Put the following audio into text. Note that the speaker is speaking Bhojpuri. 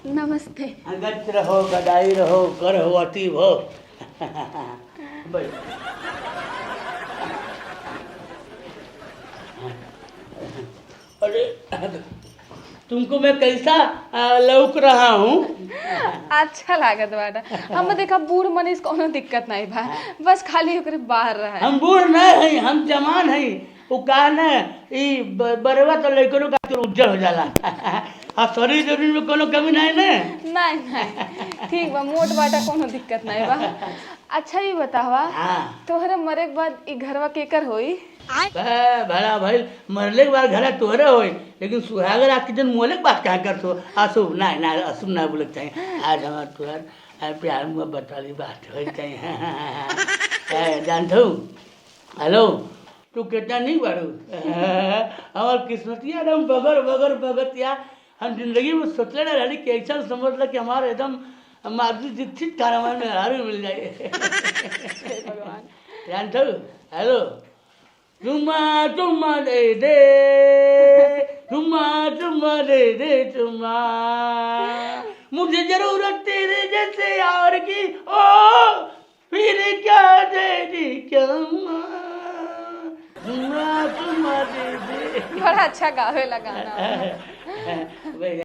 नमस्ते। गच रहो, गदाई रहो, गर्भवती भो। भाई अरे तुमको मैं कैसा लौक रहा हूँ? अच्छा लागत बाटा। हम देखा बूढ़ मनीष कोनो दिक्कत नहीं बा, बस खाली ओकरे बाहर रहा है। हम बूढ़ नहीं हई, हम जवान हई। वो का न ई बरवा तो लइकनो का उज्जर हो जाला। आ शरीर जरूर में कोनो कमी नहीं न। नहीं नहीं ठीक बा, मोट बाटा कोनो दिक्कत नहीं बा। अच्छा ये बतावा, हाँ तोहरे मरे के बाद ई घरवा केकर होई? भला भाई मरले के बाद घर तोहरे होई, लेकिन सुहागर आके जन मोले के बात क्या करतो? अशुभ नहीं नहीं अशुभ नहीं बोले चाहिए। आज हमार तुहर प्यार मोहब्बत वाली बात हो चाहिए। जानतो हेलो तू कितना नहीं बारू। हमार किस्मतिया एकदम बगर बगर बगतिया। हम जिंदगी में सोचले ना रही कि ऐसा समझ ला कि हमारे एकदम माधुरी दीक्षित कारवां में हारू मिल जाए। भगवान। जानतो हेलो चुम्मा चुम्मा दे दे, चुम्मा चुम्मा दे दे चुम्मा, मुझे जरूरत तेरे जैसे यार की, ओ फिर क्या दे दी क्या चुम्मा चुम्मा दे दे। बड़ा अच्छा गावे ला गाना।